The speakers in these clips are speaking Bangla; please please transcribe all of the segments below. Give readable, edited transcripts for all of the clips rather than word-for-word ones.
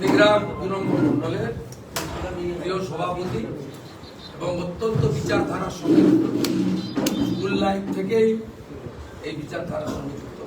নন্দীগ্রাম তৃণমূল মণ্ডলের প্রিয় সভাপতি এবং অত্যন্ত বিচারধারার সঙ্গে স্কুল লাইফ থেকেই এই বিচারধারার সঙ্গে যুক্ত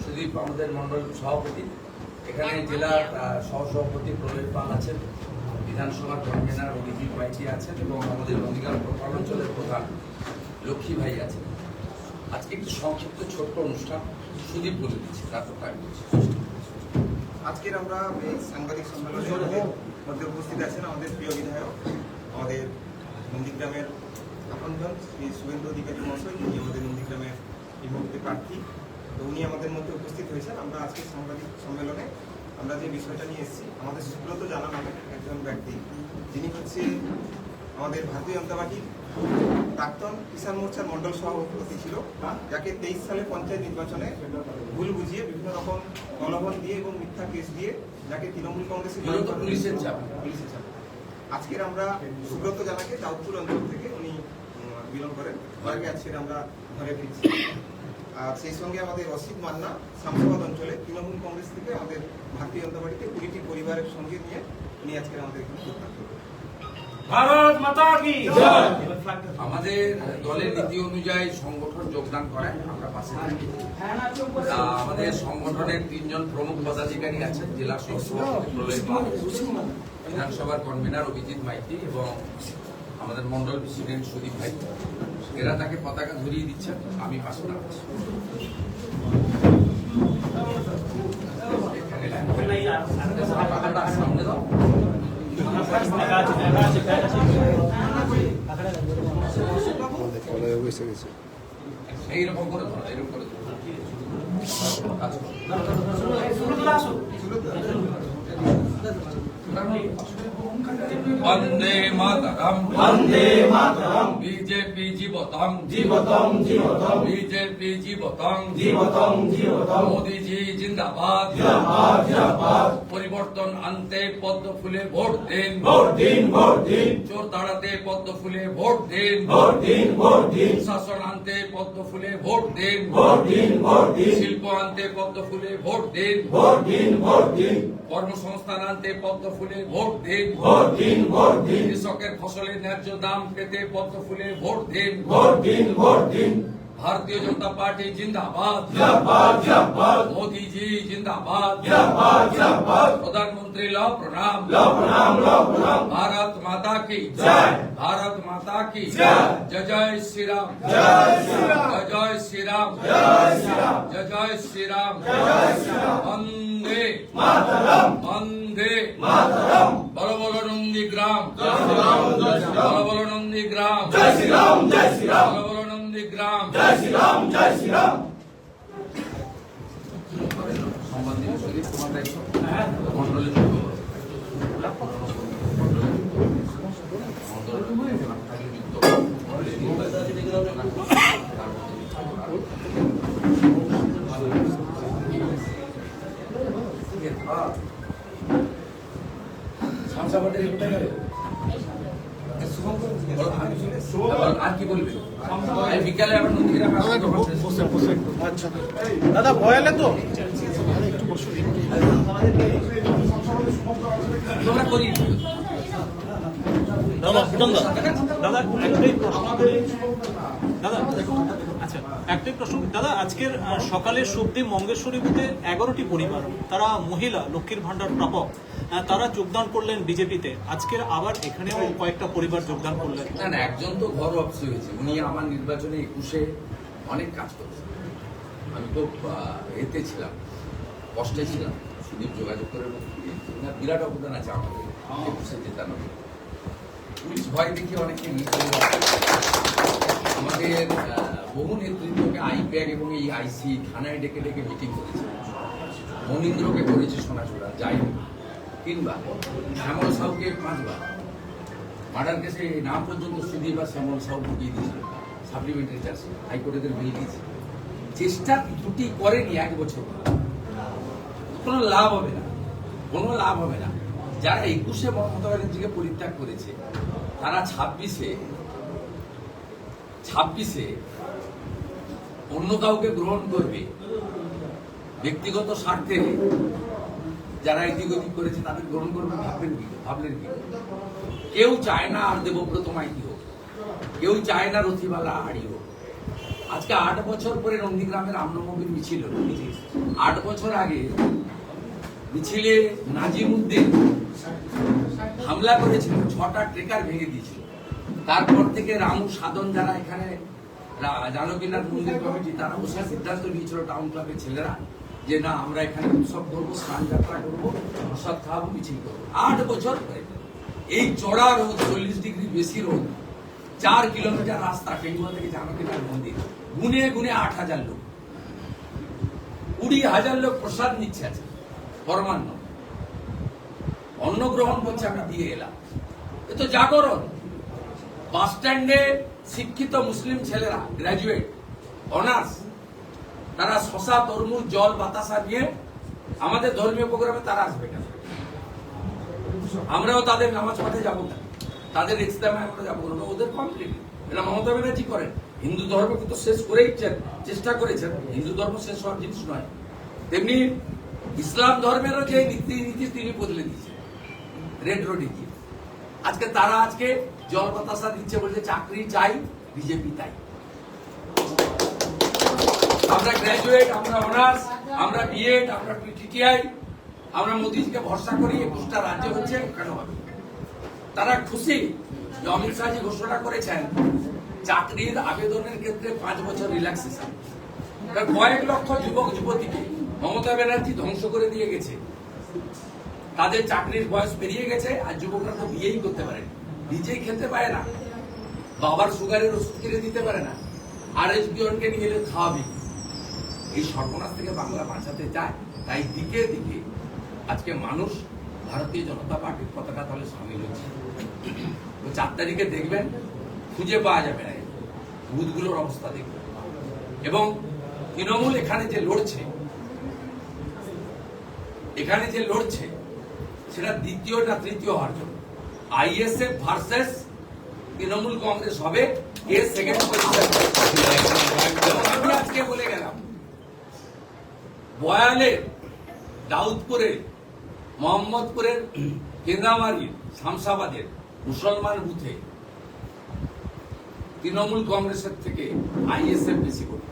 সুদীপ আমাদের মণ্ডল সভাপতি, এখানে জেলার সহসভাপতি প্রবীর পাল আছেন, বিধানসভার কনভেনার অভিজিৎ মাইতি আছেন এবং আমাদের নন্দীগ্রাম অঞ্চলের প্রধান লক্ষ্মী ভাই আছেন। আজকে একটি সংক্ষিপ্ত ছোট্ট অনুষ্ঠান সুদীপ বলে দিচ্ছি, তারপর আজকের আমরা এই সাংবাদিক সম্মেলনের মধ্যে উপস্থিত আছেন আমাদের প্রিয় বিধায়ক, আমাদের নন্দীগ্রামের আপনজন শ্রী শুভেন্দু অধিকারী মহাশয়, যিনি আমাদের নন্দীগ্রামের এই মুহূর্তে প্রার্থী। তো উনি আমাদের মধ্যে উপস্থিত হয়েছেন। আমরা আজকের সাংবাদিক সম্মেলনে আমরা যে বিষয়টা নিয়ে এসেছি, আমাদের সুব্রত জানা নামের একজন ব্যক্তি, যিনি হচ্ছে আমাদের ভারতীয় জনতা পার্টির প্রাক্তন কিষাণ মোর্চার মন্ডল সভাপতি ছিল, যাকে 23 সালে পঞ্চায়েত নির্বাচনে ভুল বুঝিয়ে বিভিন্ন রকম প্রলোভন দিয়ে এবং মিথ্যা কেস দিয়ে যাকে তৃণমূল কংগ্রেসের পুলিশের চাপ। আজকের আমরা সুব্রত জানাকে চাঁদপুর অঞ্চল থেকে উনি বিলং করেন, তাকে আজকের আমরা ঘরে ফিরছি। আর সেই সঙ্গে আমাদের অসিত মান্না শামসাবাদ অঞ্চলে তৃণমূল কংগ্রেস থেকে আমাদের ভারতীয় জনতা পার্টিতে 20টি পরিবারের সঙ্গে নিয়ে উনি আজকের আমাদের এখানে যোগদান করবেন। ভারত মাতা কি জয়। আমাদের দলের নীতি অনুযায়ী সংগঠন যোগদান করায় আমরা পাশে থাকি। আমাদের সংগঠনের 3 জন প্রমুখ পদাধিকারী আছেন, জেলা সভাপতি প্রবীর পাল, বিধানসভার কনভেনার অভিজিৎ মাইতি এবং আমাদের মন্ডল প্রেসিডেন্ট সুদীপ ভাই। এরা তাকে পতাকা ধরিয়ে দিচ্ছেন, আমি পাশে দাঁড়াচ্ছি। সামনে দাও। এইরকম করে ধরো, এরকম করে ধরো। বন্দে মাতরম, বন্দে মাতরম, বিজেপি জীবতং, জীবতং, জীবতং, বিজেপি জীবতং, জীবতং, জীবতং, মোদিজি জিন্দাবাদ, জিন্দাবাদ, জিন্দাবাদ। পরিবর্তন আনতে পদ্ম ফুলে ভোট দিন, ভোট দিন, ভোট দিন। চোর তাড়াতে পদ্ম ফুলে ভোট দিন, ভোট দিন, ভোট দিন। শাসন আনতে পদ্ম ফুলে ভোট দিন, ভোট দিন, ভোট দিন। শিল্প আনতে পদ্ম ফুলে ভোট দিন, ভোট দিন, ভোট দিন। কর্মসংস্থান আনতে পদ্ম ফুলে ভোট দিন, ভোট দিন, ভোট দিন। কৃষকের ফসলের ন্যায্য দাম পেতে পদ্ম ফুলে ভোট দিন, ভোট দিন, ভোট দিন। भारतीय जनता पार्टी जिंदाबाद, जिंदाबाद, जिंदाबाद। मोदी जी जिंदाबाद, जिंदाबाद, जिंदाबाद। प्रधानमंत्री लो प्रणाम, लो प्रणाम, लो प्रणाम। भारत माता की जय, भारत माता की जय। जय जय श्री राम, जय श्री राम, जय श्री राम, जय श्री राम, जय श्री राम, जय श्री राम। वंदे मातरम, वंदे मातरम। बोलो बोलो नंदीग्राम, जय श्री राम, जय श्री राम। बोलो बोलो नंदीग्राम, जय श्री राम, जय श्री राम। बोलो बोलो नंदीग्राम, जय श्री राम, जय श्री राम। সম্মানিত সুদীপ কুমার দায়িত্ব মন্ডলের আর কি বলবে? বিকালে আবার নন্দীগ্রামে আচ্ছা দাদা ভয়ালে তো তোমরা করি দাদা আচ্ছা একটাই প্রশ্ন দাদা, আজকের সকালে সবদি মঙ্গেশ্বরী বুথে 11টি পরিবার, তারা মহিলা লক্ষ্মীর ভান্ডার প্রাপক, তারা যোগদান করলেন বিজেপিতে। আজকের আবার এখানেও কয়েকটা পরিবার যোগদান করলেন। না, একজন তো ঘর অফিসে হয়েছে, উনি আমার নির্বাচনে 21-এ অনেক কাজ করেছেন। আমি তো এতে ছিলাম, কষ্টে ছিলাম, সুদীপ যোগাযোগ করে বিরাট অবদান আছে আমাদের 21-এ জেতানো। পুলিশ ভয় দেখে অনেকে আমাদের বহু নেতৃত্বকে আইপ্যাক এবং এই আইসি থানায় ডেকে ডেকে মিটিং করেছে। মনীন্দ্রকে করেছে সোনাচূড়া, যাইনি 3 বার। শ্যামল সাউকে 5 বার। মার্ডার কেসে নাম পর্যন্ত সুদীপ বা শ্যামল সাউ ঢুকিয়ে দিয়েছিল সাপ্লিমেন্টারি চার্জে, হাইকোর্টের বিল দিয়েছে। চেষ্টা ত্রুটি করেনি 1 বছর, কোনো লাভ হবে না, কোনো লাভ হবে না। যারা 21-এ মমতা ব্যানার্জিকে পরিত্যাগ করেছে, তারা 26-এ অন্য কাউকে গ্রহণ করবে ব্যক্তিগত স্বার্থে। যারা এদিক ওদিক করেছে তাদের গ্রহণ করবেন, ভাবলেন কি? কেউ চায় না আর দেবব্রত মাইতি হোক, কেউ চায় না রথিবালা হাড়ি হোক। আজকে 8 বছর পরে নন্দীগ্রামের রামনবমীর মিছিল হলো। 8 বছর আগে মিছিলে নাজিমউদ্দিন হামলা করেছিল, 6টা ট্রেকার ভেঙে দিয়েছিল। তারপর থেকে রামু সাধন যারা এখানে জানকীনাথ মন্দির কমিটি, তারা বসে সিদ্ধান্ত নিয়েছিল টাউন ক্লাবের ছেলেরা যে না, আমরা এখানে উৎসব করবো, স্নান যাত্রা করবো, প্রসাদ খাওয়াবো, মিছিল করবো। 8 বছর পরে এই চড়া রোদ, 40 ডিগ্রি বেশি রোদ, 4 কিলোমিটার রাস্তা টেঙ্গুয়া থেকে জানকীনাথ মন্দির, গুনে গুনে 8,000 লোক, 20,000 লোক প্রসাদ নিচ্ছে আছে, পরমান্ন অন্ন গ্রহণ করছে। আমি দিয়ে এলাম, এ তো জাগরণ। বাস স্ট্যান্ডে শিক্ষিত মুসলিম ছেলেরা, গ্রাজুয়েট, অনার্স, তারা শশা, তরমুজ, জল, বাতাসা নিয়ে আমাদের ধর্মীয় প্রোগ্রামে তারা আসবে কেন? আমরাও তাদের নামাজ পড়ে যাবো কেন? তাদের ইজতেমায় আমরা যাবো কেন? ওদের কমপ্লিট। এটা মমতা ব্যানার্জি করেন। হিন্দু ধর্মকে তো শেষ করেইছেন, চেষ্টা করেছেন। হিন্দু ধর্ম শেষ হওয়ার জিনিস নয়। তেমনি ইসলাম ধর্মেরও যে নীতি তিনি বদলে দিয়েছেন রেড রোডে গিয়ে। আজকে তারা আজকে জল বাতাসা দিচ্ছে, বলছে চাকরি চাই, বিজেপি তাই। আমরা গ্রাজুয়েট, আমরা অনার্স, আমরা বিএড, আমরা টিটিআই, আমরা মোদীজিকে ভরসা করি। 21টা রাজ্য হচ্ছে, কেন হবে? তারা খুশি যে অমিত শাহজি ঘোষণা করেছেন চাকরির আবেদনের ক্ষেত্রে 5 বছর রিল্যাক্সেশন। কয়েক লক্ষ যুবক যুবতীকে মমতা ব্যানার্জি ধ্বংস করে দিয়ে গেছে। তাদের চাকরির বয়স পেরিয়ে গেছে, আর যুবকরা তো বিয়েই করতে পারে, নিজেই খেতে পারে না, বাবার সুগারের ওষুধ কিনে দিতে পারে না, আর জনকে নিয়ে এলে খাওয়াবি। এই সর্বনাশ থেকে বাংলা বাঁচাতে চায়, তাই দিকে দিকে আজকে মানুষ ভারতীয় জনতা পার্টির পতাকা তলে সামিল হচ্ছে। 4 তারিখে দেখবেন, খুঁজে পাওয়া যাবে না, বুথগুলোর অবস্থা দেখবেন। এবং তৃণমূল এখানে যে লড়ছে সেটা দ্বিতীয় না তৃতীয় হওয়ার জন্য। আইএসএফ ভার্সেস তৃণমূল কংগ্রেস হবে, কে সেকেন্ড পজিশন। আমি আজকে বলে গেলাম, বয়ালের, দাউদপুরের, মোহাম্মদপুরের, কেন্দ্রামারির, শামসাবাদের মুসলমান বুথে তৃণমূল কংগ্রেসের থেকে আইএসএফ বেশি করবে।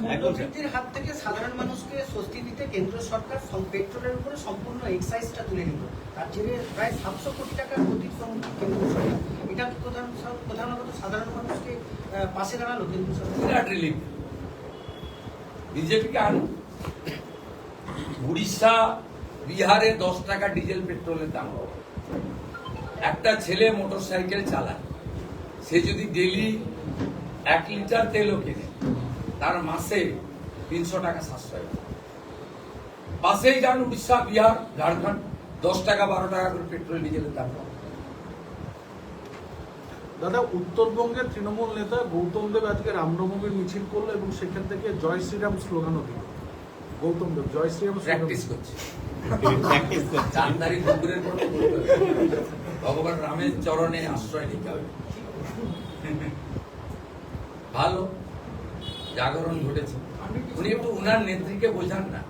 মূল্যবৃদ্ধির হাত থেকে সাধারণ মানুষকে স্বস্তি দিতে কেন্দ্র সরকার পেট্রোলের উপরে সম্পূর্ণ এক্সাইজটা তুলে নিল। তার জেরে প্রায় 700 কোটি টাকার ক্ষতির সম্মুখীন কেন্দ্র সরকার। এটা প্রধানত সাধারণ মানুষকে পাশে দাঁড়ালো কেন্দ্র সরকার। বিজেপিকে আনুন। উড়িষ্যা, বিহারে 10 টাকা ডিজেল পেট্রোলের দাম। একটা ছেলে মোটর সাইকেল চালায়, সে যদি ডেইলি 1 লিটার তেলও কেনে, তার মাসে 300 টাকা সাশ্রয়। পাশেই যান উড়িষ্যা, বিহার, ঝাড়খণ্ড, 10 টাকা 12 টাকা করে পেট্রোল ডিজেলের দাম। দাদা, উত্তরবঙ্গের তৃণমূল নেতা গৌতম দেব আজকে রামনবমীর মিছিল করলো এবং সেখান থেকে জয় শ্রীরাম স্লোগানও দিল। গৌতম দেব জয় শ্রীরাম প্র্যাকটিস করছে। 4 তারিখ দুপুরের পর ভগবান রামের চরণে আশ্রয় নিতে হবে। ভালো জাগরণ ঘটেছে। উনি একটু উনার নেত্রীকে বোঝান না,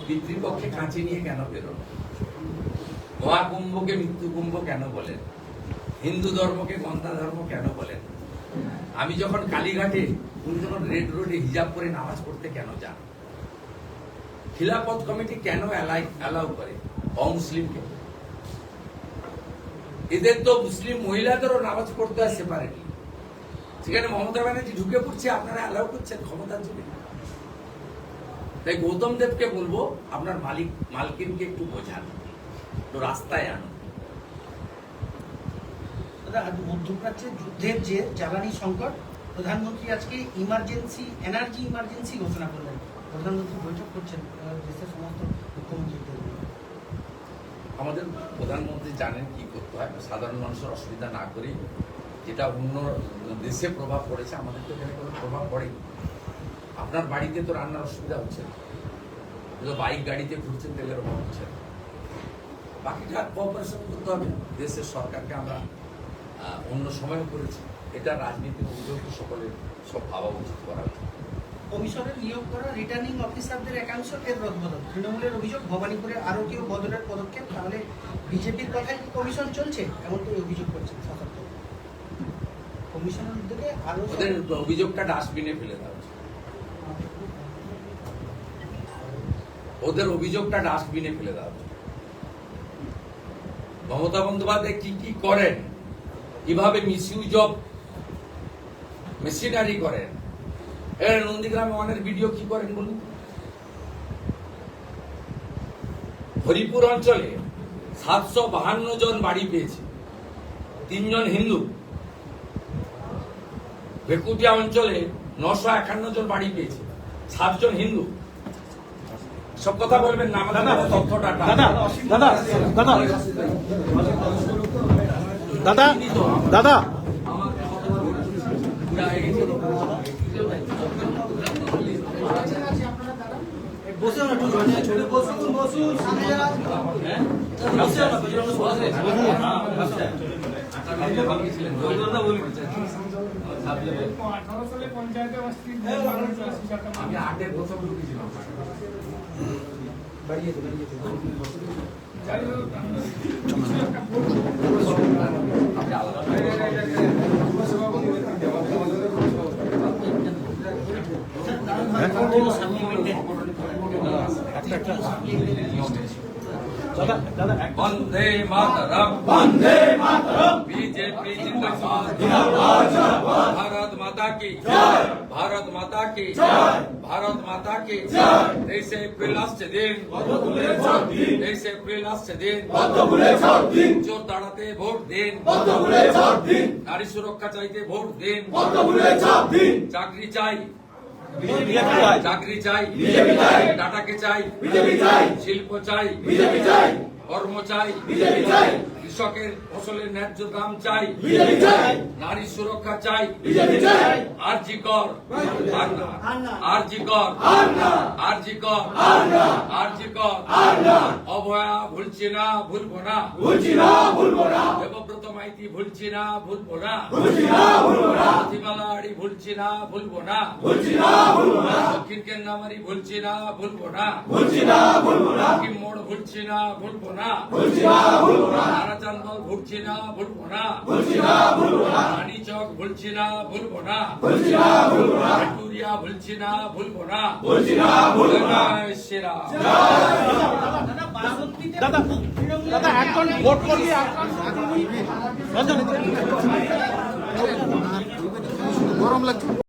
পিতৃপক্ষে কাঁচি নিয়ে কেন বেরোন, মহাকুম্ভকে মৃত্যুকুম্ভ কেন বলেন, হিন্দু ধর্মকে গন্ধা ধর্ম কেন বলেন। আমি যখন কালীঘাটে, উনি যখন রেড রোডে হিজাব করে নামাজ পড়তে কেন যান, খিলাফত কমিটি কেন অ্যালাউ করে অমুসলিমকে? এদের তো মুসলিম মহিলাদেরও নামাজ পড়তে হয় সেপারেটলি, সেখানে মমতা ব্যানার্জি ঢুকে পড়ছে, আপনারা অ্যালাউ করছেন ক্ষমতার জন্য। তাই গৌতম দেবকে বলবো, আপনার মালকিনকে একটু বোঝান, তো রাস্তায় আনুন। দাদা, আজ মধ্যপ্রাচ্যের যুদ্ধের যে জ্বালানি সংকট, প্রধানমন্ত্রী আজকে এনার্জি ইমার্জেন্সি ঘোষণা করলেন। প্রধানমন্ত্রী বৈঠক করছেন দেশের সমস্ত মুখ্যমন্ত্রীদের। আমাদের প্রধানমন্ত্রী জানেন কি করতে হয়, সাধারণ মানুষের অসুবিধা না করে। যেটা অন্য দেশে প্রভাব পড়েছে, আমাদের তো এখানে কোনো প্রভাব পড়েনি। আপনার বাড়িতে তো রান্নার অসুবিধা হচ্ছে, বাইক গাড়িতে ঘুরছেন, তেলের অভাব হচ্ছে। বাকিটা কোঅপারেশন করতে হবে। দেশের সরকারকে আমরা অন্য সময়ও করেছি। এটা রাজনীতির অভিযোগ সকলের সব ভাবা উচিত করা উচিত। কমিশনের নিয়োগ করা রিটার্নিং অফিসারদের একাংশ ফের রদবদল। তৃণমূলের অভিযোগ ভবানীপুরে আরও কেউ বদলের পদক্ষেপ, তাহলে বিজেপির কথায় কি কমিশন চলছে, এমনটাই অভিযোগ করছেন শাসক দল। কমিশনের উদ্যোগে আরও ওদের অভিযোগটা ডাস্টবিনে ফেলে দেওয়া উচিত। ওদের অভিযোগটা ডাস্টবিনে ফেলে দেওয়া উচিত। মমতা বন্দ্যোপাধ্যায় কি কি করেন, কিভাবে মিসইউজ অফ মেশিনারি করেন, এর নন্দীগ্রামে অনেক ভিডিও কি করেন বলুন। হরিপুর অঞ্চলে 752 জন বাড়ি পেয়েছে, 3 জন হিন্দু। ভেকুটিয়া অঞ্চলে 951 জন বাড়ি পেয়েছে, 7 জন হিন্দু। সব কথা বলবেন না, আমাদের তথ্যটা দাদা দাদা দাদা দাদা দাদা আমি 8-এর প্রথম ঢুকেছিলাম। বন্দে মাতরম, বন্দে মাতরম, বিজেপি জিন্দাবাদ, জিন্দাবাদ জিন্দাবাদ, ভারত মাতা की जय, भारत माता की जय, भारत माता की जय। 23 এপ্রিল আসছে দিন, বদ্ধভূলে ছট দিন, 23 এপ্রিল আসছে দিন, বদ্ধভূলে ছট দিন, চোর তাড়াতে ভোট দিন, বদ্ধভূলে ছট দিন, নারী সুরক্ষা চাইতে ভোট দিন, বদ্ধভূলে ছট দিন, চাকরি চাই চাকরি চাই, বিজেপি চাই, টাটাকে চাই, বিজেপি চাই, শিল্প চাই, বিজেপি চাই, কর্ম চাই, বিজেপি চাই, কৃষকের ফসলের ন্যায্য দাম চাই, বিজেপি চাই, নারী সুরক্ষা চাই, বিজেপি চাই, আরজি কর আরজি কর আরজি কর আরজি কর, অভয়া ভুলছি না ভুলবো না, ভুলছি না ভুলবো না, দেবব্রত মাইতি ভুলছি না ভুলবো না, ভুলছি না ভুলবো না, প্রতিমালা আড়ি ভুলছি না ভুলবো না, ভুলছি না ভুলবো না, দক্ষিণ কেন্দ্রামারি ভুলছি না ভুলবো না, ভুলছি না ভুলবো না, দক্ষিণ মোড় ভুলছি না ভুলবো না, ভুলছি না ভুলবো না, নারাচান্দল ভুলছি না ভুলবো না, ভুলছি না ভুলবো না, রানী চক ভুলছি না ভুলবো না, ভুলছি না ভুলবো না, ভিক্টোরিয়া ভুলছি না ভুলবো না, ভুলছি না ভুলবো না, সেরা দাদা দাদা এখন ভোট করবি রঞ্জন গরম লাগছে।